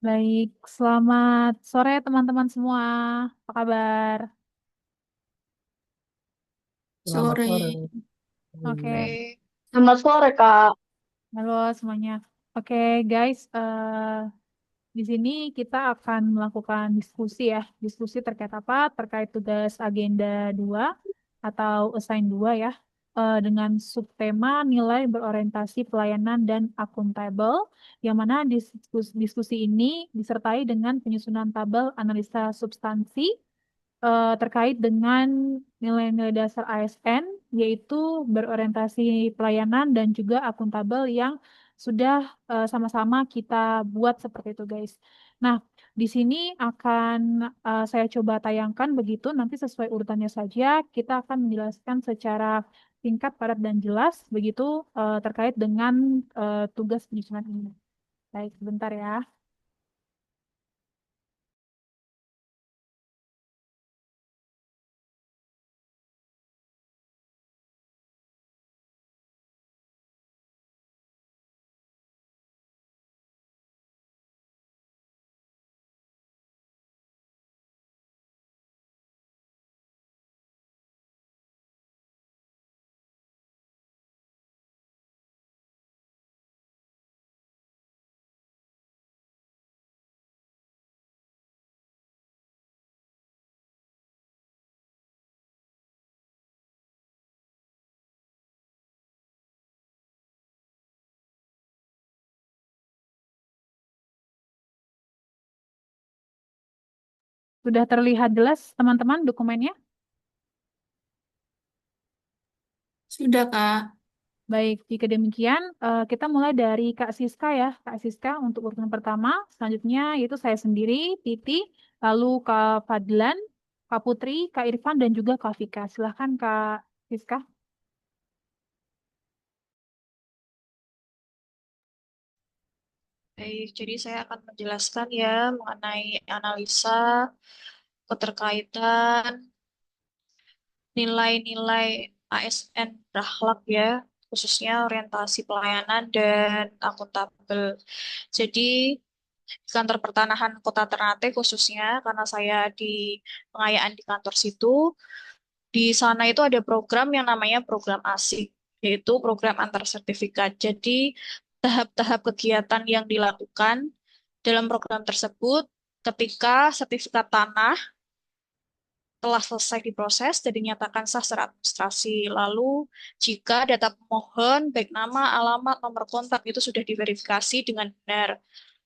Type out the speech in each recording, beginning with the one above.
Baik, selamat sore teman-teman semua. Apa kabar? Selamat Sore. sore. Oke, Selamat sore, Kak. halo semuanya. Oke, guys, di sini kita akan melakukan diskusi ya. Diskusi terkait apa? Terkait tugas agenda 2 atau assign 2 ya. Dengan subtema nilai berorientasi pelayanan dan akuntabel, yang mana diskusi ini disertai dengan penyusunan tabel analisa substansi terkait dengan nilai-nilai dasar ASN, yaitu berorientasi pelayanan dan juga akuntabel yang sudah sama-sama kita buat seperti itu, guys. Nah, di sini akan saya coba tayangkan begitu, nanti sesuai urutannya saja, kita akan menjelaskan secara singkat, padat, dan jelas, begitu terkait dengan tugas penyusunan ini. Baik, sebentar ya. Sudah terlihat jelas, teman-teman, dokumennya? Sudah, Kak. Baik, jika demikian, kita mulai dari Kak Siska ya. Kak Siska untuk urutan pertama, selanjutnya yaitu saya sendiri, Titi, lalu Kak Fadlan, Kak Putri, Kak Irfan, dan juga Kak Vika. Silahkan Kak Siska. Baik, jadi saya akan menjelaskan ya mengenai analisa keterkaitan nilai-nilai ASN berakhlak ya, khususnya orientasi pelayanan dan akuntabel. Jadi di kantor pertanahan Kota Ternate khususnya karena saya di pengayaan di kantor situ, di sana itu ada program yang namanya program ASIK, yaitu program antar sertifikat. Jadi tahap-tahap kegiatan yang dilakukan dalam program tersebut ketika sertifikat tanah telah selesai diproses dan dinyatakan sah secara administrasi. Lalu, jika data pemohon, baik nama, alamat, nomor kontak itu sudah diverifikasi dengan benar.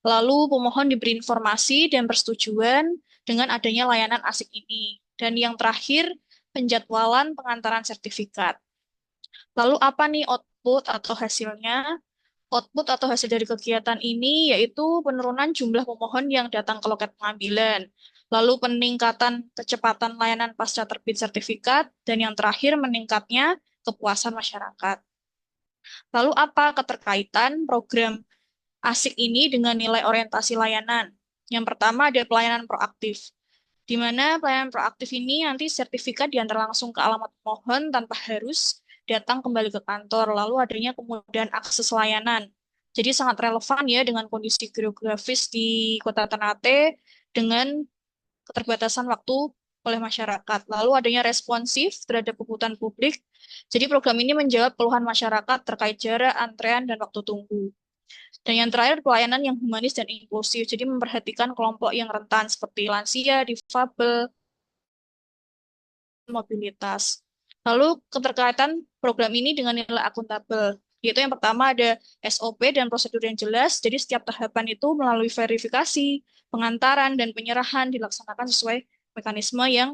Lalu, pemohon diberi informasi dan persetujuan dengan adanya layanan ASIK ini. Dan yang terakhir, penjadwalan pengantaran sertifikat. Lalu, apa nih output atau hasilnya? Output atau hasil dari kegiatan ini yaitu penurunan jumlah pemohon yang datang ke loket pengambilan, lalu peningkatan kecepatan layanan pasca terbit sertifikat, dan yang terakhir meningkatnya kepuasan masyarakat. Lalu apa keterkaitan program ASIK ini dengan nilai orientasi layanan? Yang pertama ada pelayanan proaktif, di mana pelayanan proaktif ini nanti sertifikat diantar langsung ke alamat pemohon tanpa harus datang kembali ke kantor, lalu adanya kemudahan akses layanan. Jadi sangat relevan ya dengan kondisi geografis di Kota Ternate dengan keterbatasan waktu oleh masyarakat. Lalu adanya responsif terhadap kebutuhan publik. Jadi program ini menjawab keluhan masyarakat terkait jarak, antrean, dan waktu tunggu. Dan yang terakhir, pelayanan yang humanis dan inklusif. Jadi memperhatikan kelompok yang rentan seperti lansia, difabel, mobilitas. Lalu keterkaitan program ini dengan nilai akuntabel, yaitu yang pertama ada SOP dan prosedur yang jelas. Jadi setiap tahapan itu melalui verifikasi, pengantaran, dan penyerahan dilaksanakan sesuai mekanisme yang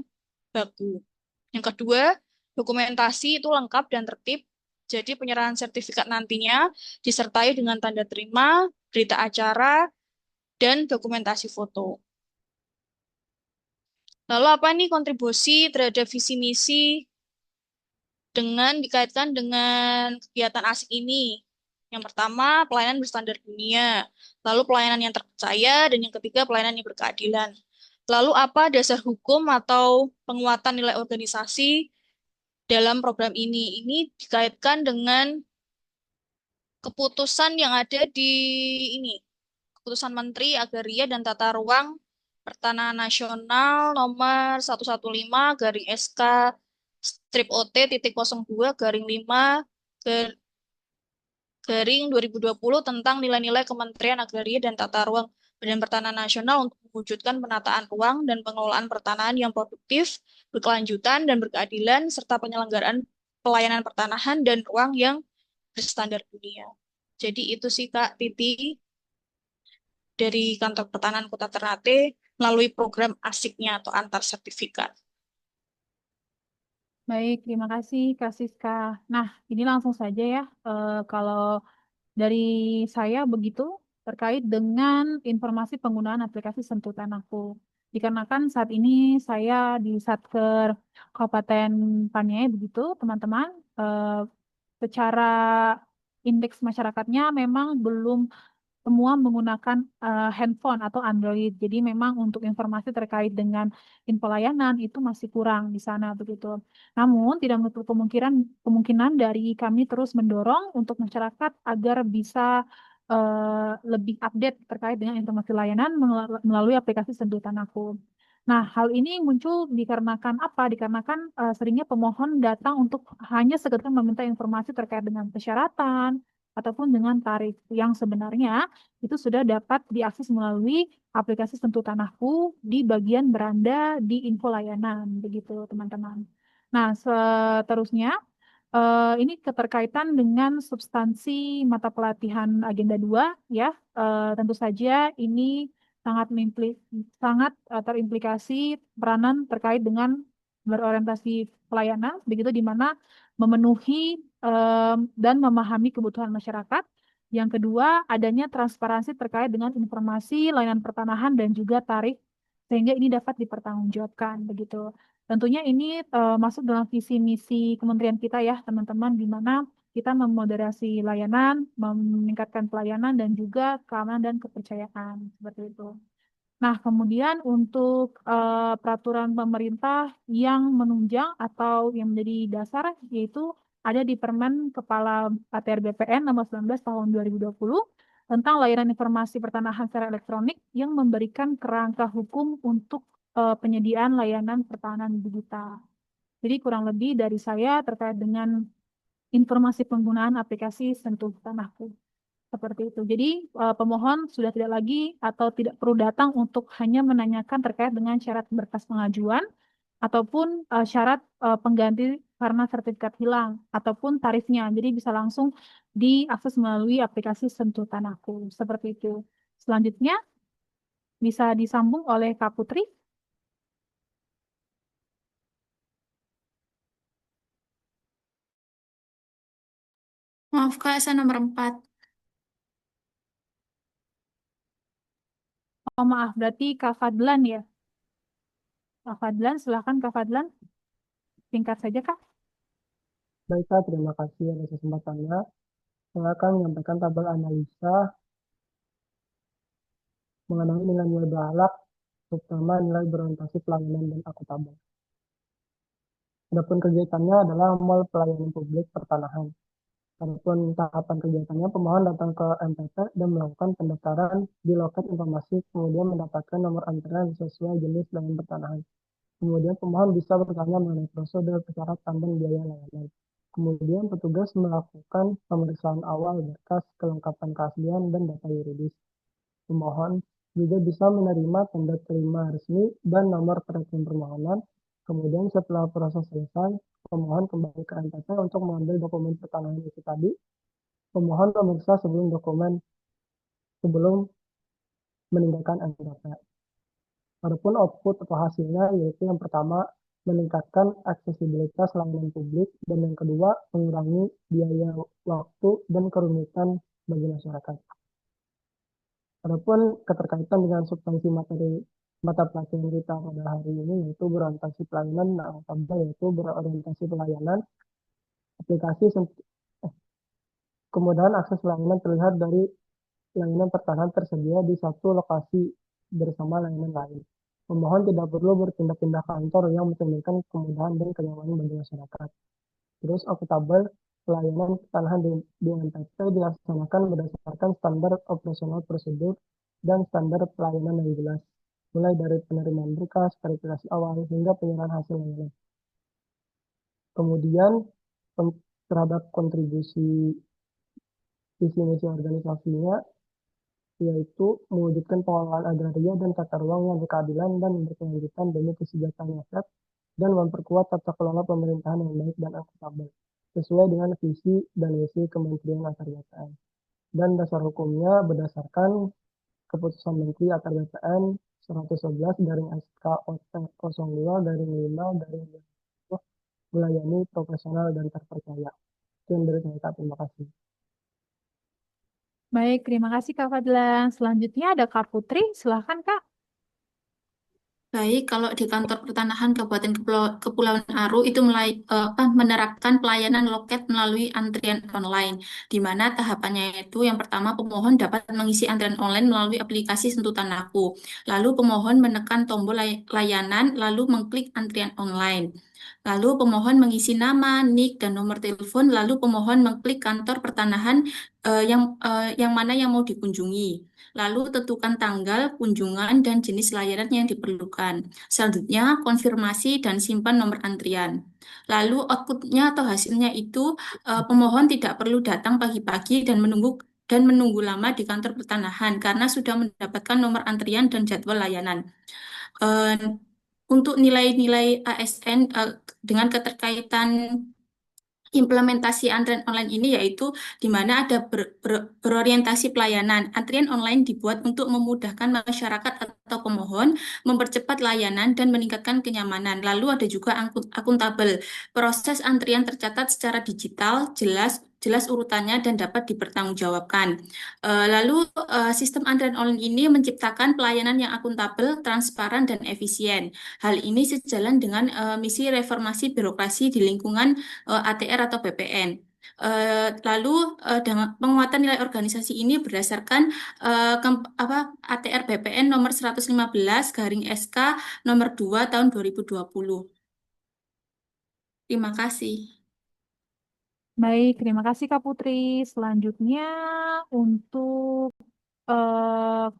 baku. Yang kedua, dokumentasi itu lengkap dan tertib. Jadi penyerahan sertifikat nantinya disertai dengan tanda terima, berita acara, dan dokumentasi foto. Lalu apa nih kontribusi terhadap visi misi dengan dikaitkan dengan kegiatan asik ini? Yang pertama, pelayanan berstandar dunia. Lalu pelayanan yang terpercaya, dan yang ketiga, pelayanan yang berkeadilan. Lalu apa dasar hukum atau penguatan nilai organisasi dalam program ini? Ini dikaitkan dengan keputusan yang ada di ini, Keputusan Menteri Agraria dan Tata Ruang Pertanahan Nasional nomor 115 garing SK strip OT titik 02 garing 5 garing 2020 tentang nilai-nilai Kementerian Agraria dan Tata Ruang Badan Pertanahan Nasional untuk mewujudkan penataan ruang dan pengelolaan pertanahan yang produktif, berkelanjutan, dan berkeadilan, serta penyelenggaraan pelayanan pertanahan dan ruang yang berstandar dunia. Jadi itu sih Kak Titi dari Kantor Pertanahan Kota Ternate melalui program ASIK-nya atau antar sertifikat. Baik, terima kasih Kak Siska. Nah, ini langsung saja ya. Kalau dari saya begitu terkait dengan informasi penggunaan aplikasi Sentuh Tanahku. Dikarenakan saat ini saya di Satker Kabupaten Paniai begitu, teman-teman, secara indeks masyarakatnya memang belum semua menggunakan handphone atau Android. Jadi memang untuk informasi terkait dengan info layanan itu masih kurang di sana begitu. Namun tidak menutup kemungkinan dari kami terus mendorong untuk masyarakat agar bisa lebih update terkait dengan informasi layanan melalui aplikasi Sentuh Tanahku. Nah, hal ini muncul dikarenakan apa? Dikarenakan seringnya pemohon datang untuk hanya sekedar meminta informasi terkait dengan persyaratan ataupun dengan tarif yang sebenarnya itu sudah dapat diakses melalui aplikasi Sentuh Tanahku di bagian beranda di info layanan, begitu teman-teman. Nah, seterusnya ini keterkaitan dengan substansi mata pelatihan Agenda 2 ya. Tentu saja ini sangat terimplikasi peranan terkait dengan berorientasi pelayanan, begitu di mana memenuhi dan memahami kebutuhan masyarakat. Yang kedua, adanya transparansi terkait dengan informasi layanan pertanahan dan juga tarif, sehingga ini dapat dipertanggungjawabkan begitu. Tentunya ini masuk dalam visi misi kementerian kita ya, teman-teman, di mana kita memoderasi layanan, meningkatkan pelayanan dan juga keamanan dan kepercayaan seperti itu. Nah, kemudian untuk peraturan pemerintah yang menunjang atau yang menjadi dasar yaitu ada di Permen Kepala ATR BPN nomor 19 tahun 2020 tentang layanan informasi pertanahan secara elektronik yang memberikan kerangka hukum untuk penyediaan layanan pertanahan digital. Jadi kurang lebih dari saya terkait dengan informasi penggunaan aplikasi Sentuh Tanahku. Seperti itu. Jadi pemohon sudah tidak lagi atau tidak perlu datang untuk hanya menanyakan terkait dengan syarat berkas pengajuan ataupun syarat pengganti karena sertifikat hilang ataupun tarifnya. Jadi bisa langsung diakses melalui aplikasi Sentuh Tanahku. Seperti itu. Selanjutnya bisa disambung oleh Kak Putri. Maaf Kak, saya nomor 4. Oh maaf, berarti Kak Fadlan ya. Kak Fadlan, silakan Kak Fadlan. Singkat saja Kak. Baik, Kak, terima kasih atas kesempatannya. Saya akan menyampaikan tabel analisa mengenai nilai-nilai berakhlak, terutama nilai berorientasi pelayanan dan akuntabel. Adapun kegiatannya adalah mall pelayanan publik pertanahan. Adapun tahapan kegiatannya, pemohon datang ke MPT dan melakukan pendaftaran di loket informasi, kemudian mendapatkan nomor antrean sesuai jenis layanan pertanahan. Kemudian pemohon bisa bertanya mengenai prosedur, persyaratan, dan biaya layanan. Kemudian petugas melakukan pemeriksaan awal berkas, kelengkapan keaslian, dan data yuridis. Pemohon juga bisa menerima tanda terima resmi dan nomor perhatian permohonan. Kemudian setelah proses selesai, pemohon kembali ke MPT untuk mengambil dokumen pertanahan itu tadi. Pemohon memeriksa sebelum meninggalkan MPT. Adapun output atau hasilnya yaitu yang pertama meningkatkan aksesibilitas layanan publik dan yang kedua mengurangi biaya waktu dan kerumitan bagi masyarakat. Adapun keterkaitan dengan substansi materi mata pelajaran kita pada hari ini yaitu berorientasi pelayanan, yaitu berorientasi pelayanan aplikasi kemudahan akses layanan terlihat dari layanan pertahanan tersedia di satu lokasi bersama layanan lain. Pemohon tidak perlu berpindah-pindah kantor yang mencerminkan kemudahan dan kenyamanan bagi masyarakat. Terus akuntabel, pelayanan pertanahan di NTT dilaksanakan berdasarkan standar operasional prosedur dan standar pelayanan yang jelas, mulai dari penerimaan berkas, verifikasi awal, hingga penyerahan hasil layanan. Kemudian terhadap kontribusi visi misi organisasinya, yaitu mewujudkan pengelolaan agraria dan tata ruang yang berkeadilan dan berkelanjutan demi kesejahteraan rakyat dan memperkuat tata kelola pemerintahan yang baik dan akuntabel sesuai dengan visi dan misi Kementerian Atar BPN. Dan dasar hukumnya berdasarkan Keputusan Menteri Atar BPN 111 garing SK OT 02 garing 5 garing 2020 melayani profesional dan terpercaya. Sekian dari saya, Kak. Terima kasih. Baik, terima kasih Kak Fadlan. Selanjutnya ada Kak Putri, silahkan Kak. Baik, kalau di kantor pertanahan Kabupaten Kepulauan Aru itu menerapkan pelayanan loket melalui antrian online, di mana tahapannya itu yang pertama pemohon dapat mengisi antrian online melalui aplikasi Sentutan Aku. Lalu pemohon menekan tombol layanan, lalu mengklik antrian online. Lalu pemohon mengisi nama, NIK, dan nomor telepon, lalu pemohon mengklik kantor pertanahan yang mana yang mau dikunjungi. Lalu tentukan tanggal, kunjungan, dan jenis layanan yang diperlukan. Selanjutnya, konfirmasi dan simpan nomor antrian. Lalu outputnya atau hasilnya itu pemohon tidak perlu datang pagi-pagi dan menunggu lama di kantor pertanahan karena sudah mendapatkan nomor antrian dan jadwal layanan. Eh, untuk nilai-nilai ASN dengan keterkaitan implementasi antrian online ini yaitu di mana ada berorientasi pelayanan. Antrian online dibuat untuk memudahkan masyarakat atau pemohon, mempercepat layanan dan meningkatkan kenyamanan. Lalu ada juga akuntabel. Proses antrian tercatat secara digital, jelas urutannya dan dapat dipertanggungjawabkan. Lalu sistem antrian online ini menciptakan pelayanan yang akuntabel, transparan dan efisien. Hal ini sejalan dengan misi reformasi birokrasi di lingkungan ATR atau BPN. Lalu penguatan nilai organisasi ini berdasarkan ATR BPN nomor 115 garing SK nomor 2 tahun 2020. Terima kasih. Baik, terima kasih Kak Putri. Selanjutnya untuk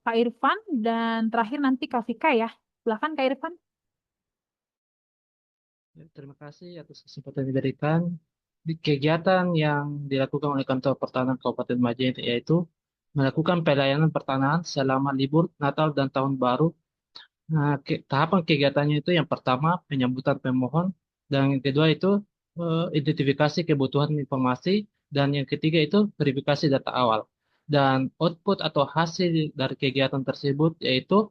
Kak Irfan dan terakhir nanti Kak Vika ya. Silahkan Kak Irfan. Terima kasih atas kesempatan yang diberikan. Kegiatan yang dilakukan oleh Kantor Pertanahan Kabupaten Majene yaitu melakukan pelayanan pertanahan selama libur Natal dan Tahun Baru. Nah, tahapan kegiatannya itu yang pertama penyambutan pemohon, dan yang kedua itu identifikasi kebutuhan informasi, dan yang ketiga itu verifikasi data awal. Dan output atau hasil dari kegiatan tersebut yaitu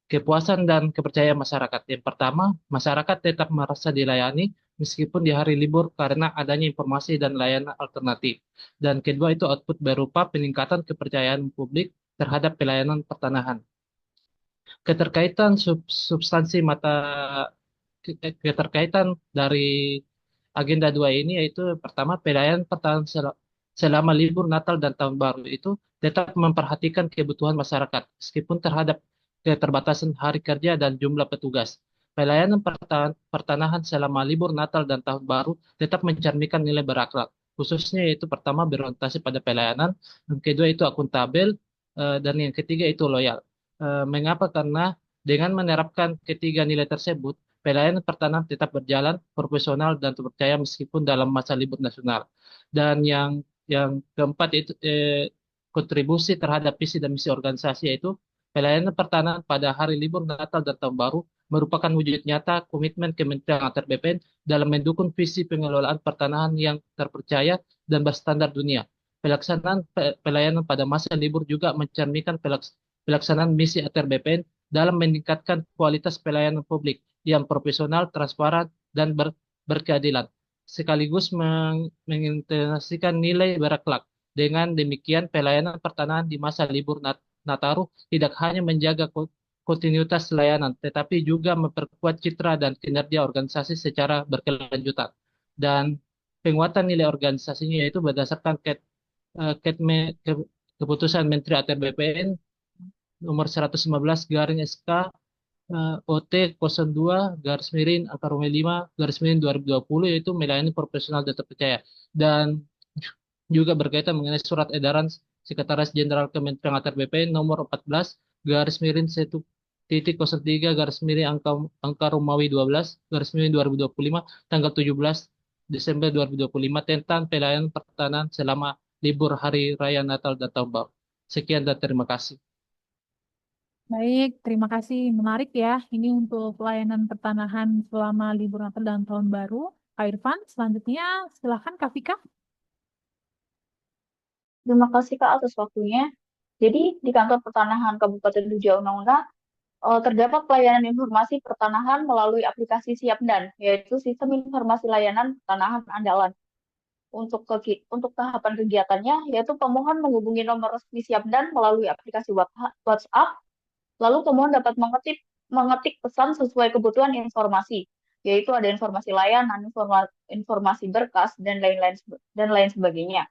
kepuasan dan kepercayaan masyarakat. Yang pertama, masyarakat tetap merasa dilayani meskipun di hari libur karena adanya informasi dan layanan alternatif. Dan kedua itu output berupa peningkatan kepercayaan publik terhadap pelayanan pertanahan. Keterkaitan substansi keterkaitan dari agenda 2 ini yaitu pertama pelayanan pertanahan selama libur Natal dan Tahun Baru itu tetap memperhatikan kebutuhan masyarakat meskipun terhadap keterbatasan hari kerja dan jumlah petugas. Pelayanan pertanahan selama libur Natal dan Tahun Baru tetap mencerminkan nilai berakhlak, khususnya yaitu pertama berorientasi pada pelayanan, yang kedua itu akuntabel, dan yang ketiga itu loyal. Mengapa? Karena dengan menerapkan ketiga nilai tersebut, pelayanan pertanahan tetap berjalan profesional dan terpercaya meskipun dalam masa libur nasional. Dan yang keempat itu kontribusi terhadap visi dan misi organisasi yaitu pelayanan pertanahan pada hari libur Natal dan Tahun Baru merupakan wujud nyata komitmen Kementerian Atar BPN dalam mendukung visi pengelolaan pertanahan yang terpercaya dan berstandar dunia. Pelaksanaan pelayanan pada masa libur juga mencerminkan pelaksanaan misi Atar BPN dalam meningkatkan kualitas pelayanan publik yang profesional, transparan, dan berkeadilan, sekaligus mengintegrasikan nilai berakhlak. Dengan demikian, pelayanan pertanahan di masa libur Nataru tidak hanya menjaga kontinuitas layanan, tetapi juga memperkuat citra dan kinerja organisasi secara berkelanjutan. Dan penguatan nilai organisasinya yaitu berdasarkan keputusan Menteri Atar BPN nomor 115 garing SK OT 02 garis miring angka Romawi 5 garis miring 2020 yaitu melayani profesional dan terpercaya. Dan juga berkaitan mengenai surat edaran Sekretaris Jenderal Kementerian Atar BPN nomor 14 garis miring 1.03 garis miring angka Romawi 12 garis miring 2025 tanggal 17 Desember 2025 tentang pelayanan pertanahan selama libur Hari Raya Natal dan Tahun Baru. Sekian dan terima kasih. Baik, terima kasih. Menarik ya. Ini untuk pelayanan pertanahan selama libur Natal dan Tahun Baru. Kak Irfan, selanjutnya silahkan Kak Vika. Terima kasih Kak atas waktunya. Jadi di kantor pertanahan Kabupaten Tujuh Una terdapat pelayanan informasi pertanahan melalui aplikasi Siapdan, yaitu sistem informasi layanan pertanahan andalan. Untuk tahapan kegiatannya, yaitu pemohon menghubungi nomor resmi Siapdan melalui aplikasi WhatsApp, lalu pemohon dapat mengetik pesan sesuai kebutuhan informasi, yaitu ada informasi layanan, informasi berkas, dan lain sebagainya.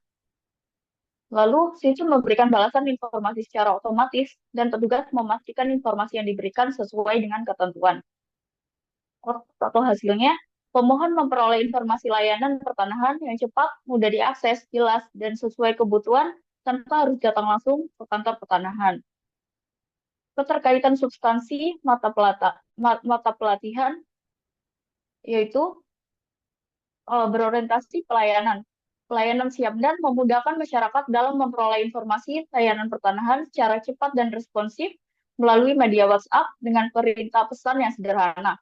Lalu, sistem memberikan balasan informasi secara otomatis dan petugas memastikan informasi yang diberikan sesuai dengan ketentuan. Atau hasilnya, pemohon memperoleh informasi layanan pertanahan yang cepat, mudah diakses, jelas, dan sesuai kebutuhan tanpa harus datang langsung ke kantor pertanahan. Keterkaitan substansi mata pelatihan yaitu berorientasi pelayanan. Pelayanan Siapdan memudahkan masyarakat dalam memperoleh informasi layanan pertanahan secara cepat dan responsif melalui media WhatsApp dengan perintah pesan yang sederhana.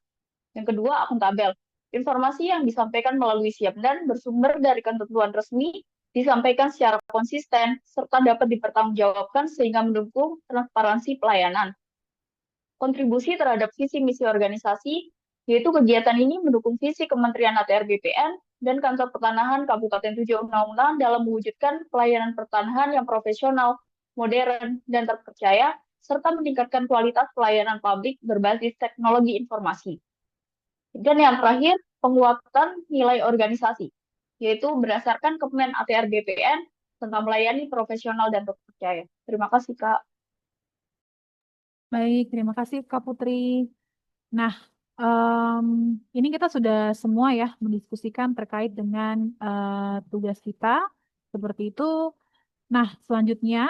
Yang kedua, akuntabel. Informasi yang disampaikan melalui Siapdan bersumber dari ketentuan resmi, disampaikan secara konsisten, serta dapat dipertanggungjawabkan sehingga mendukung transparansi pelayanan. Kontribusi terhadap visi misi organisasi, yaitu kegiatan ini mendukung visi Kementerian ATR BPN dan Kantor Pertanahan Kabupaten Tujuh Una dalam mewujudkan pelayanan pertanahan yang profesional, modern, dan terpercaya, serta meningkatkan kualitas pelayanan publik berbasis teknologi informasi. Dan yang terakhir, penguatan nilai organisasi, yaitu berdasarkan Kemen ATR BPN tentang melayani profesional dan terpercaya. Terima kasih, Kak. Baik, terima kasih Kak Putri. Nah, ini kita sudah semua ya mendiskusikan terkait dengan tugas kita seperti itu. Nah, selanjutnya,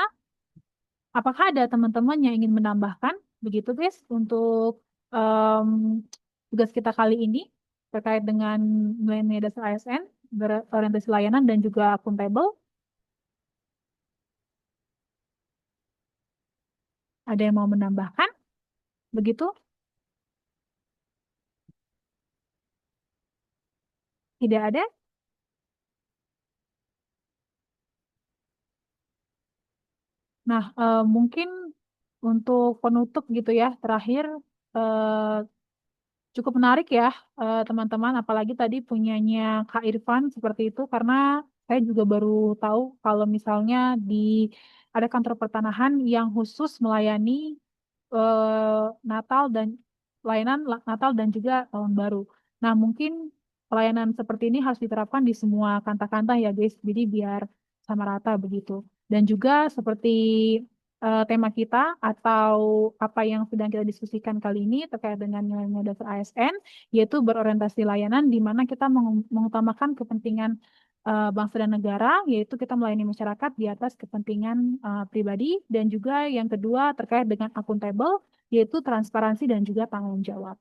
apakah ada teman-teman yang ingin menambahkan begitu guys untuk tugas kita kali ini terkait dengan nilai dasar ASN, berorientasi layanan dan juga akuntabel? Ada yang mau menambahkan? Begitu? Tidak ada? Nah, mungkin untuk penutup gitu ya, terakhir cukup menarik ya teman-teman, apalagi tadi punyanya Kak Irfan seperti itu, karena saya juga baru tahu kalau misalnya ada kantor pertanahan yang khusus melayani Natal dan layanan Natal dan juga Tahun Baru. Nah, mungkin pelayanan seperti ini harus diterapkan di semua kantah-kantah ya guys, jadi biar sama rata begitu. Dan juga seperti tema kita atau apa yang sedang kita diskusikan kali ini terkait dengan nilai dasar ASN, yaitu berorientasi layanan di mana kita mengutamakan kepentingan bangsa dan negara, yaitu kita melayani masyarakat di atas kepentingan pribadi, dan juga yang kedua terkait dengan akuntabel, yaitu transparansi dan juga tanggung jawab.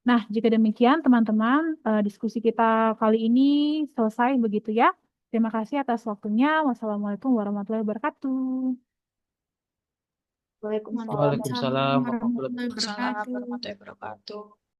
Nah, jika demikian teman-teman, diskusi kita kali ini selesai begitu ya. Terima kasih atas waktunya. Wassalamualaikum warahmatullahi wabarakatuh. Waalaikumsalam. Waalaikumsalam warahmatullahi warahmatullahi Assalamualaikum wabarakatuh. warahmatullahi wabarakatuh.